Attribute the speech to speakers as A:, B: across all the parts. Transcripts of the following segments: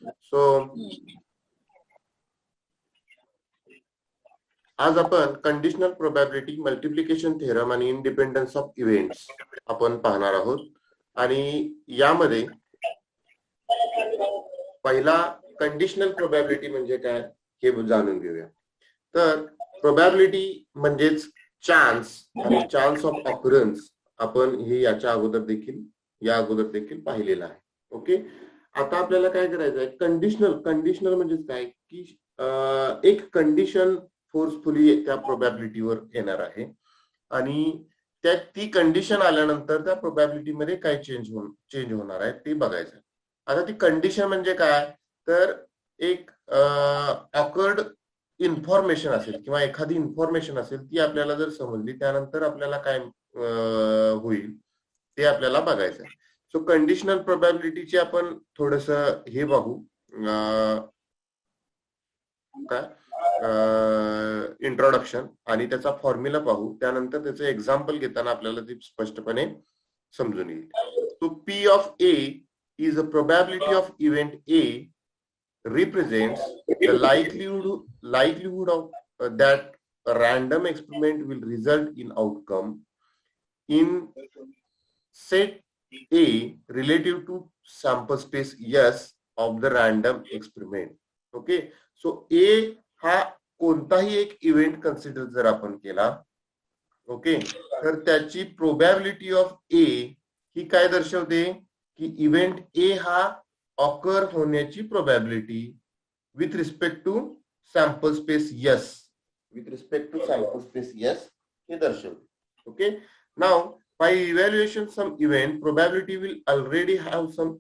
A: So आज आपण conditional probability, multiplication theorem आणि इंडिपेंडन्स ऑफ इव्हेंट्स आपण पाहणार आहोत. आणि यामध्ये पहिला कंडिशनल प्रोबॅबिलिटी म्हणजे काय हे जाणून घेऊया. तर प्रोबॅबिलिटी म्हणजेच चान्स आणि चान्स ऑफ ऑकरन्स आपण हे या अगोदर देखील पाहिलेलं आहे. ओके, आता आपल्याला काय करायचं आहे, कंडिशनल म्हणजे काय की एक कंडिशन फोर्सफुली त्या प्रोबॅबिलिटीवर येणार आहे आणि ती कंडिशन आल्यानंतर त्या प्रोबॅबिलिटीमध्ये काय चेंज होणार आहे ते बघायचं. आता ती कंडिशन म्हणजे काय, तर एक ऑकर्ड इन्फॉर्मेशन असेल किंवा एखादी इन्फॉर्मेशन असेल ती आपल्याला जर समजली त्यानंतर आपल्याला काय होईल ते आपल्याला बघायचं. सो कंडिशनल प्रोबॅबिलिटीचे आपण थोडस हे बघू, काय इंट्रोडक्शन आणि त्याचा फॉर्म्युला पाहू, त्यानंतर त्याचं एक्झाम्पल घेताना आपल्याला ते स्पष्टपणे समजून येईल. So P of A is a probability of event A represents the likelihood of that a random experiment will result in outcome in set A relative to sample space S of the random experiment. Okay, so A हा कोणताही एक event consider जर आपण केला, okay, तर त्याची probability of ए ही काय दर्शवते की इव्हेंट ए हा ऑकर होण्याची probability with respect to sample space S हे दर्शवते. Okay, now by evaluation some event probability will already have some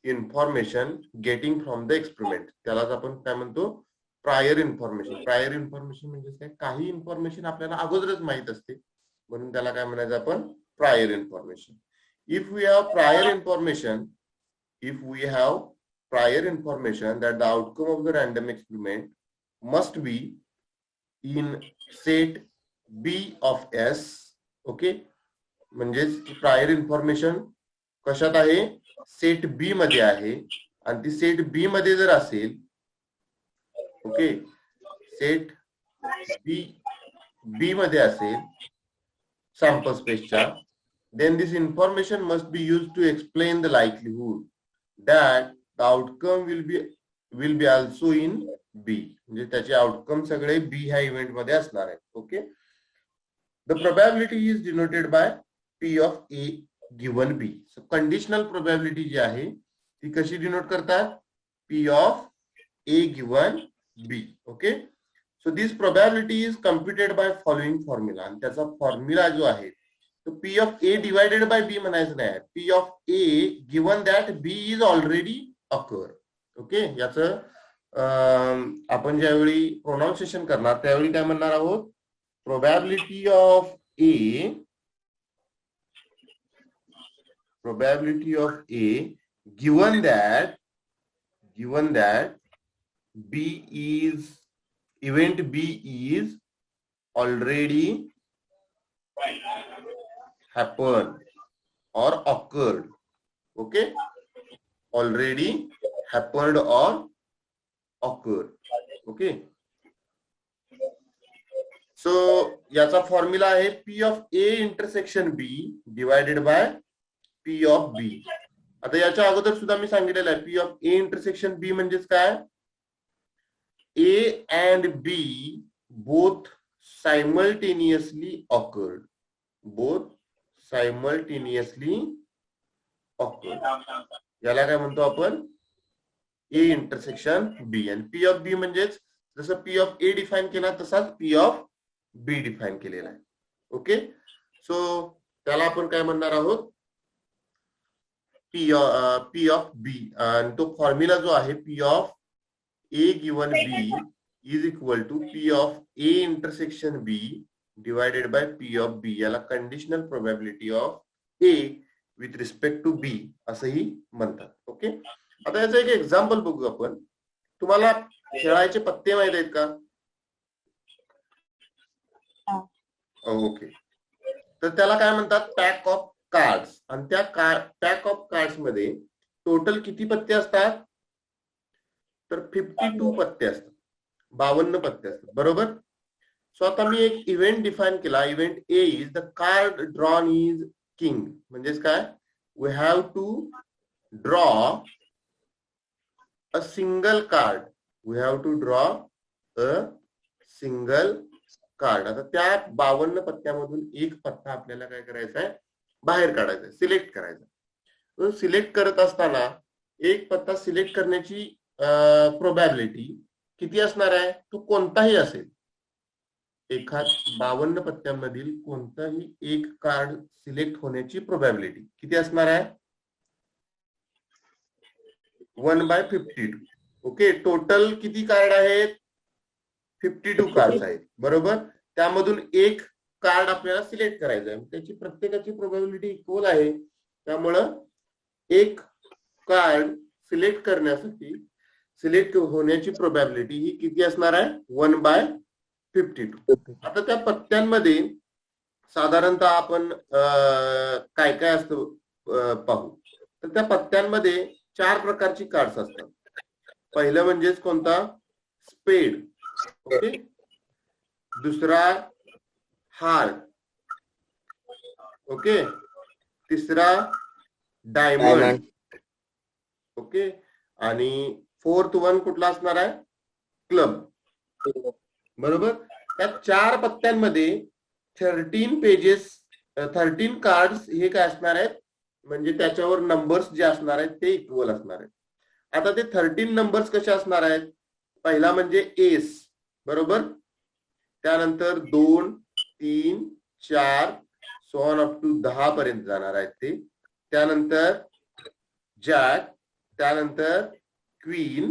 A: information getting from the experiment. त्यालाच आपण काय म्हणतो, प्रायर इन्फॉर्मेशन म्हणजे काय, काही इन्फॉर्मेशन आपल्याला अगोदरच माहित असते म्हणून त्याला काय म्हणायचं आपण, prior information. If we have prior information that the outcome of the random experiment must be in set B of S, okay, म्हणजेच प्रायर इन्फॉर्मेशन कशात आहे, सेट बी मध्ये आहे आणि ती सेट बी मध्ये जर असेल, ओके, सेट बी मध्ये असेल सॅम्पल स्पेसच्या, then this information must be used to explain the likelihood that the outcome will be also in B. म्हणजे त्याचे आउटकम सगळे बी ह्या इव्हेंट मध्ये असणार आहेत. Okay, the probability is denoted by P of A given B. So conditional probability जी आहे ती कशी डिनोट करतात, P of A given B. Okay, so this probability is computed by following formula. आणि त्याचा फॉर्म्युला जो आहे P of A divided by B म्हणायचं नाही, P of A given that B is already occur. Okay, याचं आपण ज्यावेळी pronunciation करणार त्यावेळी काय म्हणणार आहोत, probability of A given that event B is already happened or occurred. Okay, already happened or occurred. Okay, so याचा फॉर्म्युला आहे P of A intersection B divided by P of B. आता याच्या अगोदर सुद्धा मी सांगितलेलं आहे P of A intersection B म्हणजेच काय, A and B both simultaneously occurred. याला काय म्हणतो आपण, A इंटरसेक्शन B. आणि P of B म्हणजेच जसं P of A डिफाइन केला तसाच P of B डिफाइन केलेला आहे. ओके, सो त्याला आपण काय म्हणणार आहोत, P of B. आणि तो फॉर्म्युला जो आहे P of A given B is equal to P of A intersection B divided by P of B. याला conditional probability of A with respect to B असंही म्हणतात. ओके, आता याचं एक एक्झाम्पल बघू आपण. तुम्हाला खेळायचे पत्ते माहित आहेत का? ओके, तर त्याला काय म्हणतात, पॅक ऑफ कार्ड्स. आणि त्या पॅक ऑफ कार्ड्स मध्ये टोटल किती पत्ते असतात? तर 52 पत्ते असतात, 52 पत्ते असतात, बरोबर. सो आता मी एक इव्हेंट डिफाईन केला. Event A is the card drawn is king. म्हणजेच काय? We have to draw a single card. We have to draw a single card. आता त्या 52 पत्त्यामधून एक पत्ता आपल्याला काय करायचा आहे? बाहेर काढायचा आहे, सिलेक्ट करायचा. सिलेक्ट करत असताना एक पत्ता सिलेक्ट करण्याची प्रोबॅबिलिटी किती असणार आहे? तो कोणताही असेल, एखाद 52 पत्त्यांमधील कोणताही एक कार्ड सिलेक्ट होण्याची प्रोबॅबिलिटी किती असणार आहे? 1/52. ओके. टोटल किती कार्ड आहेत? 52 कार्ड आहेत, बरोबर. त्यामधून एक कार्ड आपल्याला सिलेक्ट करायचं आहे. त्याची प्रत्येकाची प्रोबॅबिलिटी इक्वल आहे. त्यामुळं एक कार्ड सिलेक्ट करण्यासाठी सिलेक्ट होण्याची प्रोबॅबिलिटी ही किती असणार आहे? 1/52. आता त्या पत्त्यांमध्ये साधारणतः आपण काय काय असतं पाहू. तर त्या पत्त्यांमध्ये 4 प्रकारची कार्ड्स असतात. पहिलं म्हणजेच कोणता? स्पेड. ओके. दुसरा हार्ट. ओके. तिसरा डायमंड. ओके. आणि फोर्थ वन कुठला असणार आहे? क्लब. बरोबर. त्या 4 पत्त्यांमध्ये 13 पेजेस 13 कार्ड्स हे काय असणार आहेत? म्हणजे त्याच्यावर नंबर्स जे असणार आहेत ते इक्वल असणार आहेत. आता ते 13 नंबर्स कसे असणार आहेत? पहिला म्हणजे एस, बरोबर. त्यानंतर 2, 3, 4 सो ऑन अप टू 10 पर्यंत जाणार आहेत ते. त्यानंतर जॅक, त्यानंतर क्वीन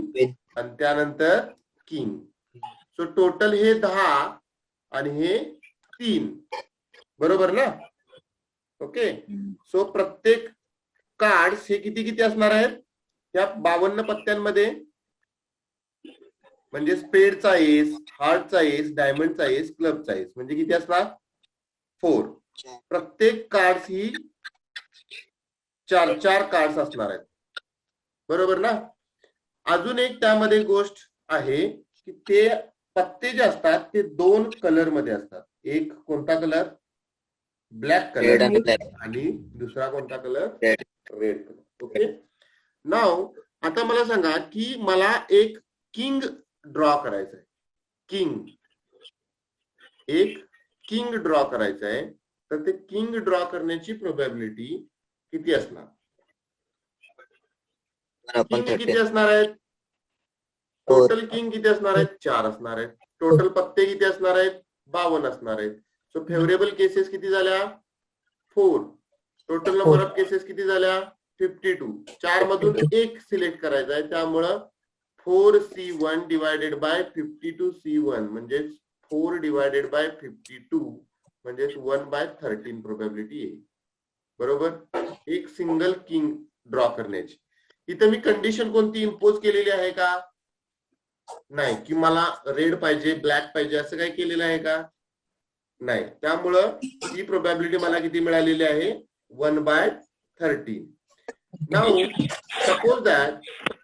A: आणि त्यानंतर किंग. सो टोटल हे 10 आणि हे 3, बरोबर ना. ओके. सो प्रत्येक कार्ड्स हे किती किती असणार आहेत या 52 पत्त्यांमध्ये? म्हणजे स्पेडचा एस, हार्टचा एस, डायमंडचा एस, क्लबचा एस, म्हणजे किती असणार? 4. प्रत्येक कार्ड्स ही 4 कार्ड्स असणार आहेत, बरोबर ना. अजून एक त्यामध्ये गोष्ट आहे की ते पत्ते जे असतात ते 2 कलर मध्ये असतात. एक कोणता कलर? Black colour. आणि दुसरा कोणता colour? Red colour. Okay. Now आता मला सांगा की मला एक किंग ड्रॉ करायचं आहे. किंग, एक किंग ड्रॉ करायचं आहे. तर ते किंग ड्रॉ करण्याची प्रोबॅबिलिटी किती असणार? किंग किती असणार आहेत? टोटल किंग किती असणार आहेत? 4 असणार आहेत. टोटल पत्ते किती असणार आहेत? 52 असणार आहेत. सो फेवरेबल केसेस किती झाल्या? 4. टोटल नंबर ऑफ केसेस किती झाल्या? 52. 4 मधून एक सिलेक्ट करायचा आहे. त्यामुळं 4C1 डिवायडेड बाय 52C1 म्हणजे 4 डिवायडेड बाय 52 म्हणजे 1/13 प्रोबॅबिलिटी आहे, बरोबर. एक सिंगल किंग ड्रॉ करण्याची. इथं मी कंडिशन कोणती इम्पोज केलेली आहे का? नाही. की मला रेड पाहिजे, ब्लॅक पाहिजे असं काही केलेलं आहे का? नाही. त्यामुळं ही प्रोबॅबिलिटी मला किती मिळालेली आहे? 1/13. Now suppose that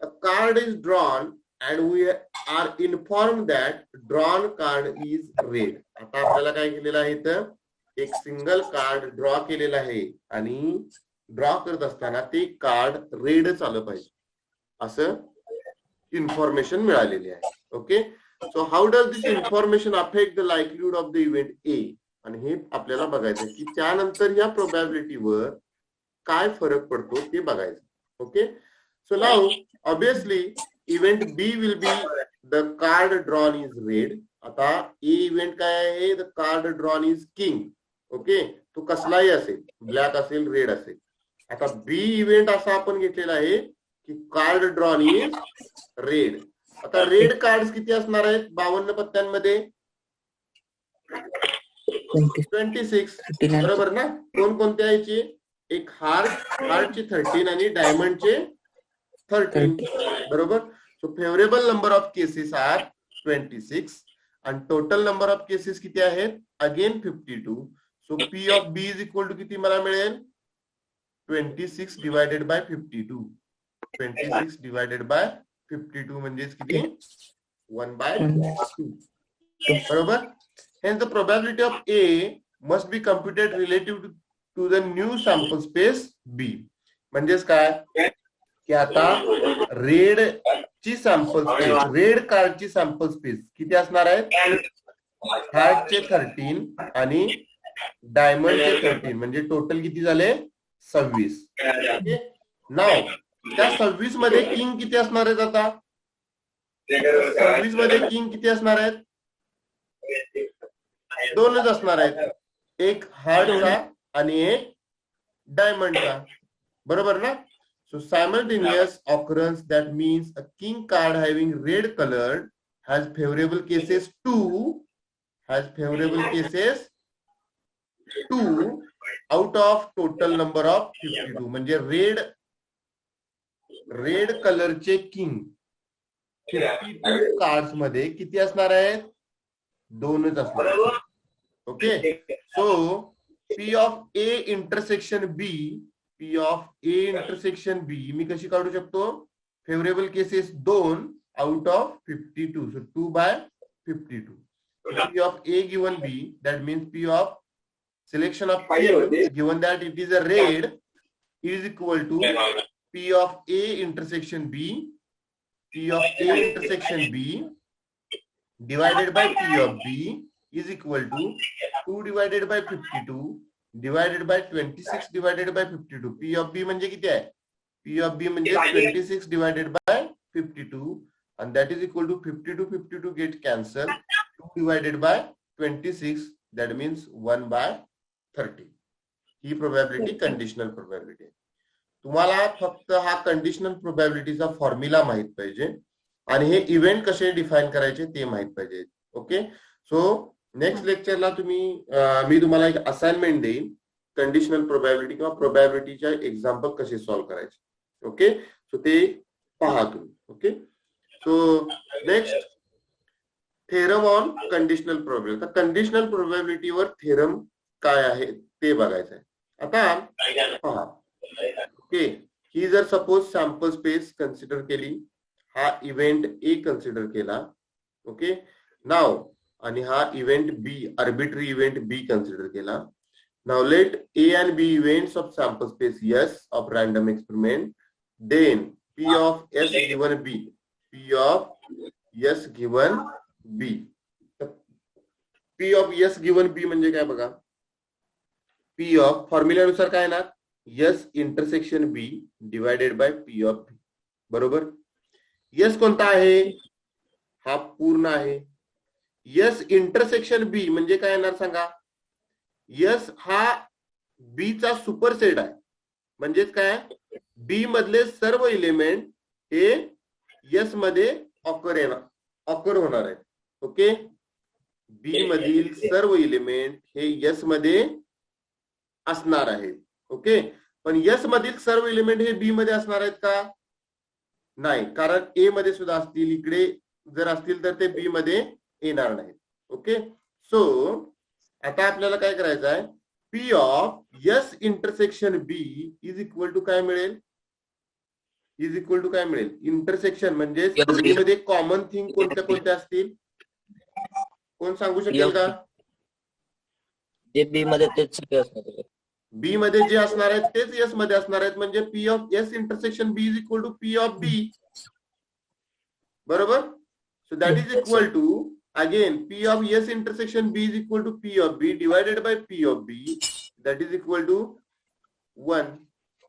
A: a card is drawn and we are informed that drawn card is red. आता आपल्याला काय केलेलं आहे? इथं एक सिंगल कार्ड ड्रॉ केलेलं आहे आणि ड्रॉ करत असताना ते कार्ड रेडच आलं पाहिजे असं इन्फॉर्मेशन मिळालेली आहे. Okay. So how does this information affect the likelihood of the event A? आणि हे आपल्याला बघायचं की त्यानंतर या प्रोबॅबिलिटीवर काय फरक पडतो ते बघायचं. Okay. So now obviously event B will be the card drawn is red. आता ए इव्हेंट काय आहे? The card drawn is king. Okay. तो कसलाही असेल, ब्लॅक असेल, रेड असेल. आता बी इव्हेंट असा आपण घेतलेला आहे की कार्ड ड्रॉन इज रेड. आता रेड कार्ड किती असणार आहेत 52 पत्त्यांमध्ये? 26, बरोबर ना. कोणकोणत्या याची? एक हार्टची 13 आणि डायमंडचे 13, बरोबर. So favourable number of cases are 26 आणि टोटल नंबर ऑफ केसेस किती आहेत? Again 52. So P of B is equal to किती मला मिळेल? 26 डिवायडेड बाय 52. 26 divided by 52 म्हणजेच किती 1/2. बरोबर. Hence the probability of A must be computed relative to the new sample space B. म्हणजेच काय की आता रेड ची सॅम्पल स्पेस, रेड कार्डची सॅम्पल स्पेस किती असणार आहे, हॅटचे 13 आणि डायमंडचे 13 म्हणजे टोटल किती झाले 26. नाव त्या 26 मध्ये किंग किती असणार आहेत, आता 26 मध्ये किंग किती असणार आहेत, 2च असणार आहेत, एक हार्डचा आणि एक डायमंडचा. बरोबर ना. So simultaneous occurrence, that means a king card having red colored has favorable cases 2 out of total number of 52. म्हणजे रेड कलरचे किंग 52 कार्ड्स मध्ये किती असणार आहेत, 2च असणार आहेत. Okay. So P of A intersection B, P of A intersection B मी कशी काढू शकतो, favourable cases 2 out of 52. So 2/52. P of A given B, that means P of selection of P given that it is a red is equal to P of A intersection B, P of A intersection B divided by P of B is equal to 2 divided by 52 divided by 26 divided by 52. P of B म्हणजे किती आहे, P of B म्हणजे 26 divided by 52 and that is equal to 52 get cancelled. 2 divided by 26 that means 1/30. He probability conditional probability. तुम्हाला फक्त हा conditional प्रोबॅबिलिटीचा formula माहित पाहिजे आणि हे इव्हेंट कसे डिफाइन करायचे ते माहित पाहिजे. ओके. सो नेक्स्ट लेक्चरला मी तुम्हाला एक असाइनमेंट देईन, कंडिशनल प्रोबॅबिलिटी किंवा प्रोबॅबिलिटीच्या एक्झाम्पल कसे सॉल्व्ह करायचे. ओके. सो ते पहा तुम्ही. Okay. So next theorem on conditional probability. Conditional प्रोबॅबिलिटीवर थेरम काय आहे ते बघायचं आहे. आता पहा. ओके. ही जर सपोज सॅम्पल स्पेस कन्सिडर केली, हा इव्हेंट ए कन्सिडर केला. ओके. नाव आणि हा event B, arbitrary event B consider केला. Now let A and B events of sample space S of random experiment, then P of S given B, P of S given B. P of S given B म्हणजे काय बघा, P of फॉर्म्युल्यानुसार काय ना, S intersection B divided by P of B. बरोबर. S कोणता आहे, हा पूर्ण आहे. यस इंटरसेक्शन बी म्हणजे काय येणार सांगा, यस हा बी चा सुपरसेट आहे. म्हणजेच काय, बी मधले सर्व एलिमेंट हे यस मध्ये ऑकर होणार आहेत. ओके. बी मधील सर्व एलिमेंट हे यस मध्ये असणार आहेत. ओके. पण यस मधील सर्व एलिमेंट हे बी मध्ये असणार आहेत का, नाही, कारण ए मध्ये सुद्धा असतील, इकडे जर असतील तर ते बी मध्ये येणार नाही. ओके. सो आता आपल्याला काय करायचं आहे, P of S intersection B is equal to काय मिळेल, इज इक्वल टू काय मिळेल, इंटरसेक्शन म्हणजे बी मध्ये कॉमन थिंग कोणत्या कोणत्या असतील, कोण सांगू शकेल का.
B: बी मध्ये तेच सगळे असणार,
A: बी मध्ये जे असणार आहेत तेच एस मध्ये असणार आहेत. म्हणजे P of S intersection B is equal to P of B. बरोबर. So that is equal to again P of S intersection B is equal to P of B divided by P of B, that is equal to 1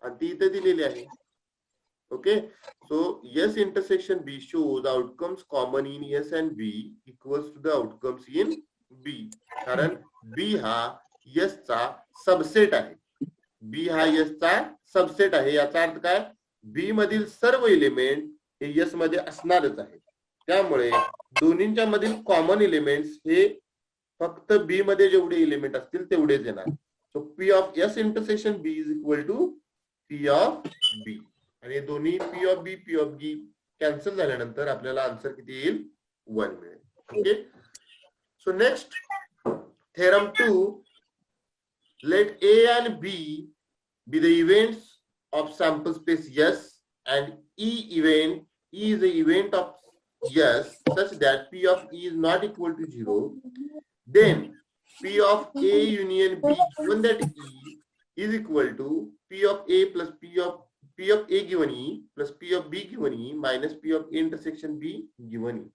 A: आणि ती इथे दिलेली आहे. Okay. So S intersection B shows outcomes common in S and B equals to the outcomes in B. कारण B हा S चा subset आहे. B हा S चा सबसेट आहे. याचा अर्थ काय, B मधील सर्व एलिमेंट हे S मध्ये असणारच आहे. त्यामुळे दोन्हींच्या मधील कॉमन एलिमेंट्स हे फक्त बी मध्ये जेवढे एलिमेंट असतील तेवढेच येणार. So P of S intersection B is equal to P of B. आणि दोन्ही पी ऑफ बी कॅन्सल झाल्यानंतर आपल्याला आन्सर किती येईल, 1 मिळेल. Okay. So next theorem 2, let A and B be the events of sample space S and E is the event of S such that P of E is not equal to 0, then P of A union B given that E is equal to P of A plus P of A given E plus P of B given E minus P of A intersection B given E.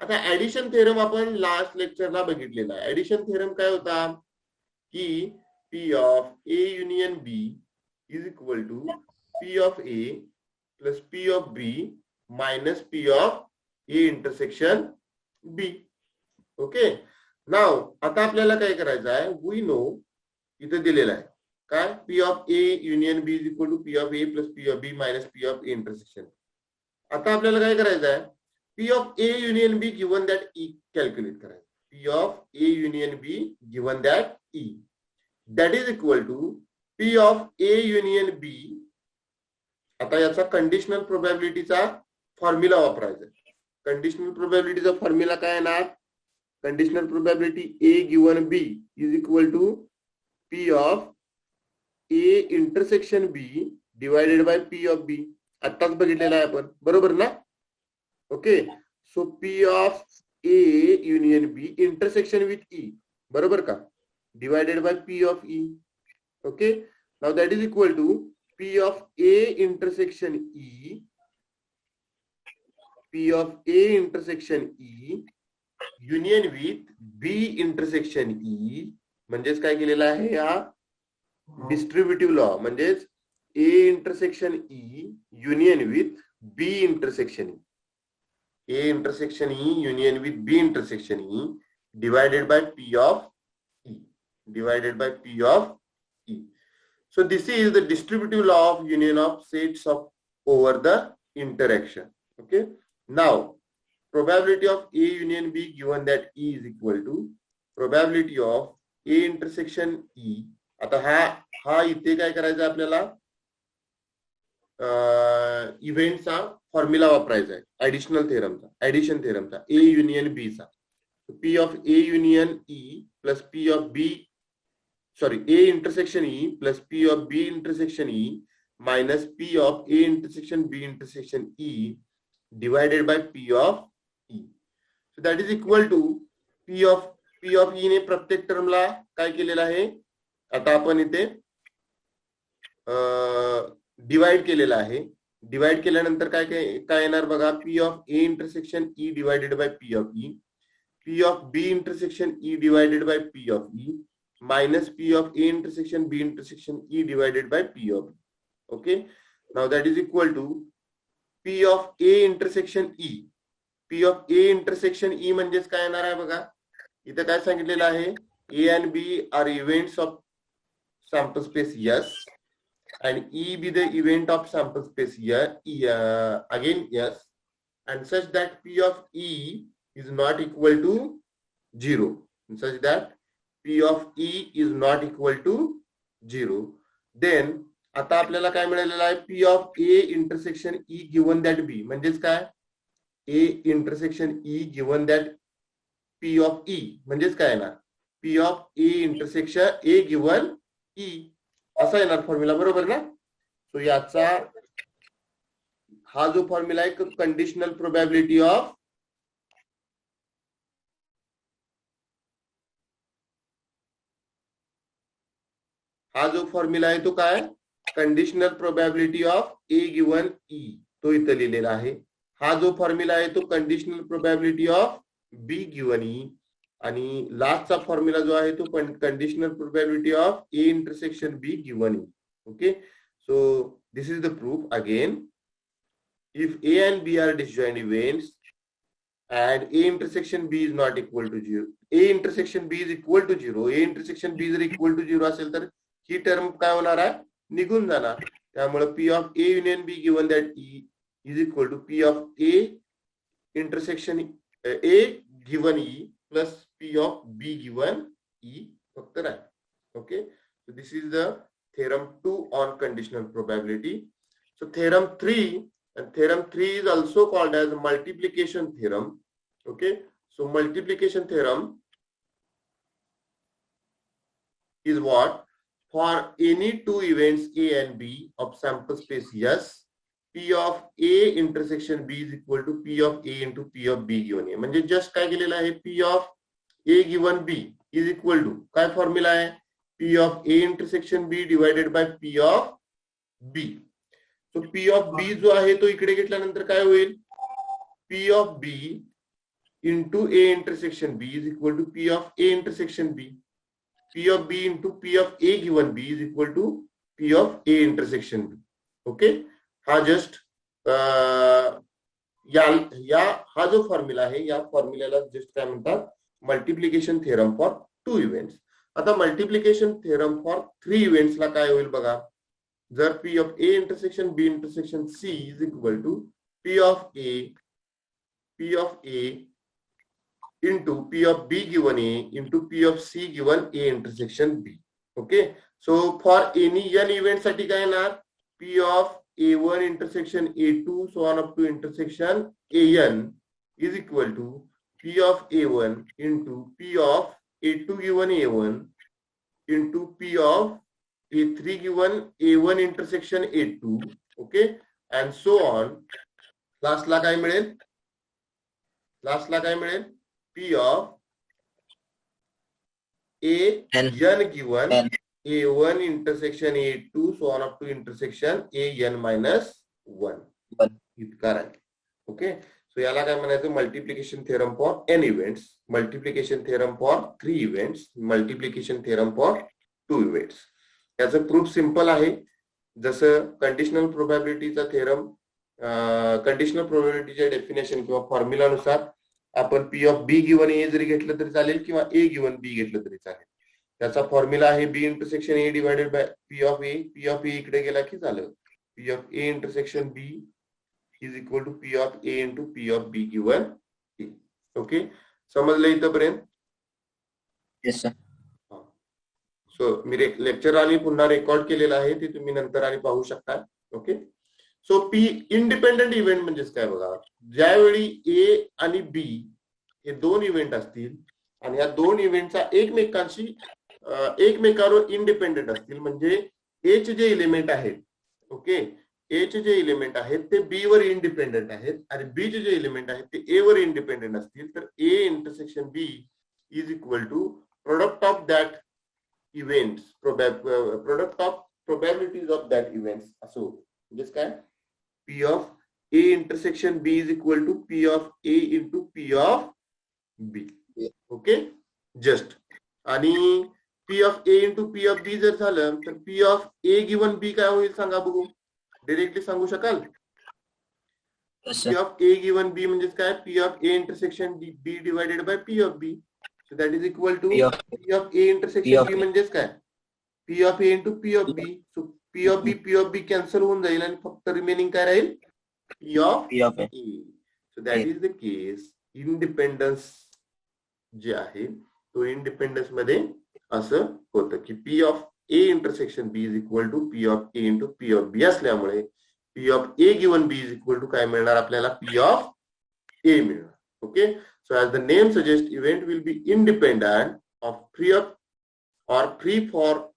A: आता addition theorem आपण last लेक्चरला बघितलेला आहे. Addition theorem काय होता की P of A union B is equal to P of A plus P of B minus P of A intersection B. Okay, now आता आपल्याला काय करायचं आहे, वी नो इथे दिलेलं आहे काय, P of A union B is equal to P of A plus P of B minus P of A intersection. आता आपल्याला काय करायचं आहे, P of A union B given that E calculate करायचं. P of A union B given that E that is equal to P of A union B. आता याचा conditional प्रोबॅबिलिटीचा formula वापरायचा. Conditional प्रोबॅबिलिटीचा formula काय येणार, conditional probability A given B is equal to P of A intersection B divided by P of B. आत्ताच बघितलेला आहे आपण, बरोबर ना. Okay, so P of A union B intersection with E, बरोबर का, divided by P of E. Okay, now that is equal to P of A intersection E, P of A intersection E union with B intersection E. म्हणजेच काय केलेलं आहे, या distributive law म्हणजेच A intersection E union with B intersection E. A intersection E union with B intersection E divided by P of E, divided by P of E. So this is the distributive law of union of sets of over the interaction. Okay, now probability of A union B given that E is equal to probability of A intersection E. आता हा इथे काय करायचं आपल्याला, इव्हेंटचा formula वापरायचा आहे additional थेरमचा, addition थेरमचा, A union B चा. P of A union E plus P of B, sorry, A intersection E plus P of B intersection E minus P of A intersection B intersection E divided by P of E. So that is equal to P of E ने प्रत्येक टर्मला काय केलेलं आहे, आता आपण इथे divide केलेला आहे. डिवाइड केल्यानंतर काय काय येणार बघा, P of A intersection E divided by P of E, P of B intersection E divided by P of E minus P of A intersection B intersection E divided by P of E. Okay, now that is equal to P of A intersection E. P of A intersection E म्हणजेच काय येणार आहे बघा, इथे काय सांगितलेलं आहे, A and B are events of sample space S and E be the event of sample space again yes, and such that P of E is not equal to 0, such that P of E is not equal to 0. Then आता आपल्याला काय मिळालेलं आहे, P of A intersection E given that B म्हणजेच काय, A intersection E given that P of E म्हणजेच काय येणार, P of A intersection A given E असा येणार फॉर्म्युला, बरोबर ना. सो याचा हा जो फॉर्म्युला आहे कंडिशनल प्रोबॅबिलिटी ऑफ हा जो फॉर्म्युला आहे तो काय, conditional probability of A given E, तो इथे लिहिलेला आहे. हा जो फॉर्म्युला आहे तो conditional probability of B given E, आणि लास्टचा फॉर्म्युला जो आहे तो conditional probability of A intersection B given E. Okay, so this is the proof again. If A and B are disjoint events and A intersection B is not equal to 0, A intersection B is equal to 0, A intersection B जर equal to 0 असेल तर ही term काय होणार आहे, निघून जाणार. त्यामुळे P of A union B given that E is equal to P of A intersection A given E plus P of B given E फक्त राहील. Okay, so this is the theorem 2 on conditional probability. So theorem 3, and theorem 3 is also called as multiplication theorem. Okay, so multiplication theorem is what, for any two events A and B of sample space S, P of A intersection B is equal to P of A into P of B given A. म्हणजे just काय केलेलं आहे, P of A given B is equal to काय formula आहे, P of A intersection B divided by P of B. So P of B जो आहे तो इकडे घेतल्यानंतर काय होईल, P of B into A intersection B is equal to P of A intersection B. P of B into P of A given B is equal to P of A intersection B. Okay, हा just हा जो formula आहे या फॉर्म्युल्याला just काय म्हणतात, multiplication theorem for 2 events. आता multiplication theorem for 3 इव्हेंट्सला काय होईल बघा, जर P of A intersection B intersection C is equal to P of A into P of B given A into P of C given A intersection B. Okay, so for any n event साठी काय येणार, P of A1 intersection A2 so on up to intersection AN is equal to P of A1 into P of A2 given A1 into P of A3 given A1 intersection A2. Okay, and so on. लास्टला काय मिळेल, P of A n given A1 intersection A2 so on up to intersection AN minus 1 इतका राहील. Okay, so याला काय म्हणायचं, multiplication theorem for n events, multiplication theorem for 3 events, multiplication theorem for 2 events. याचं proof simple आहे, जसं conditional प्रोबॅबिलिटीचा theorem, conditional प्रोबॅबिलिटीच्या definition किंवा फॉर्म्युलानुसार आपण P of B given A जरी घेतलं तरी चालेल किंवा A गिवन B घेतलं तरी चालेल. त्याचा फॉर्म्युला आहे B intersection A divided by P of A. P of A इकडे गेला की झालं P of A intersection B is equal to P of A into P of B given A. Okay, समजलं इथपर्यंत?
B: Yes sir.
A: सो मी lecture आणि पुन्हा record केलेलं आहे, ते तुम्ही नंतर आणि पाहू शकता. Okay, so P independent event म्हणजेच काय बघा, ज्यावेळी A आणि B हे दोन इव्हेंट असतील आणि या दोन इव्हेंटचा एकमेकांवर इंडिपेंडेंट असतील, म्हणजे A चे जे एलिमेंट आहेत, ओके, A चे जे एलिमेंट आहेत ते B वर इंडिपेंडेंट आहेत आणि B चे जे एलिमेंट आहेत ते A वर इंडिपेंडेंट असतील, तर A intersection B is equal to product of that events, product of probabilities of that events असं होतं. म्हणजेच काय, P of A intersection B is equal to P of A into P of B. Okay, just. आणि P of A into P of B जर झालं तर P of A given B काय होईल सांगा बघू, डायरेक्टली सांगू शकाल? P of A given B म्हणजेच काय, P of A intersection B divided by P of B. So that is equal to P of A intersection B म्हणजेच काय, P of A into P of B. So P of B cancel होऊन जाईल आणि फक्त remaining काय राहील, P of A. So that is the case. Independence जे आहे तो इंडिपेंडन्स मध्ये असं होतं की P of A intersection B is equal to P of A into P of B असल्यामुळे P of A given B is equal to काय मिळणार आपल्याला, P of A मिळणार. Okay, so as the name suggest, event will be independent of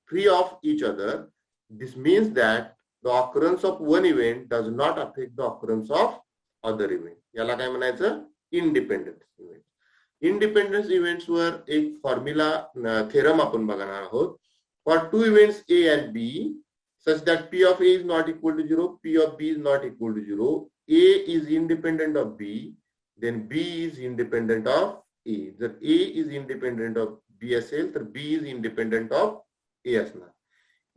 A: free of each other. This means that the occurrence of one event does not affect the occurrence of other event. याला काय म्हणायचं, independence event. Independence events वर एक formula theorem आपण बघणार आहोत. For 2 events A and B such that P of A is not equal to 0, P of B is not equal to 0, A is independent of B, then B is independent of A. जर A is independent of B असेल तर B is independent of A असणार.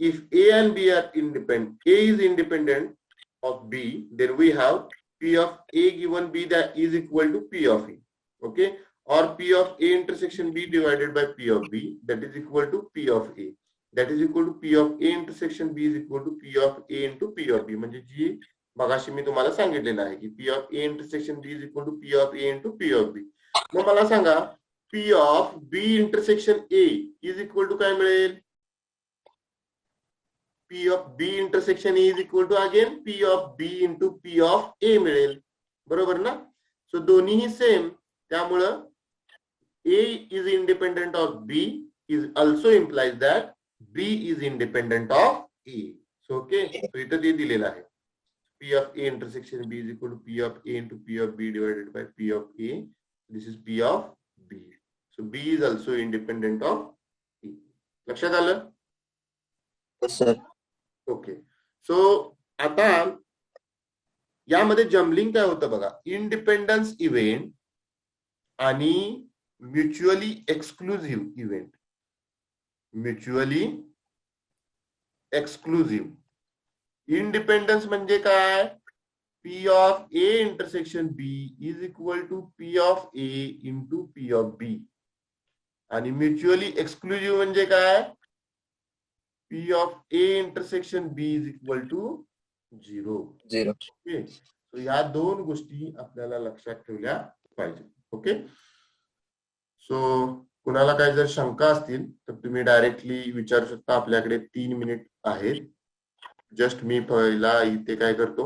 A: If A and B are independent, A is independent of B, then we have P of A given B that is equal to P of A. Okay, or P of A intersection B divided by P of B, that is equal to P of A. That is equal to P of A intersection B is equal to P of A into P of B. म्हणजे जी मगाशी मी तुम्हाला सांगितलेलं आहे की P of A intersection B is equal to P of A into P of B. मग मला सांगा P of B intersection A is equal to काय मिळेल, P of B intersection A is equal to again P of B into P of A मिळेल, बरोबर ना? So दोन्हीही same, त्यामुळं A is independent of B is also implies that B is independent of A. So okay, so इथं ते दिलेलं आहे. P of A intersection B is equal to P of A into P of B divided by P of A. This is P of B. So B is also independent of A. लक्षात आलं?
B: Yes, sir.
A: Okay. So आता यामध्ये jumbling काय होतं बघा, independence event आणि mutually exclusive event. Mutually exclusive independence म्हणजे काय, P of A intersection B is equal to P of A into P of B. आणि म्युच्युअली एक्सक्लुझिव्ह म्हणजे काय, P of A intersection B is equal to 0.
B: 0.
A: Okay. So या दोन गोष्टी आपल्याला लक्षात ठेवल्या पाहिजे. ओके. सो कुणाला काय जर शंका असतील तर तुम्ही डायरेक्टली विचारू शकता. आपल्याकडे 3 मिनिट आहेत. जस्ट मी पहिला इथे काय करतो,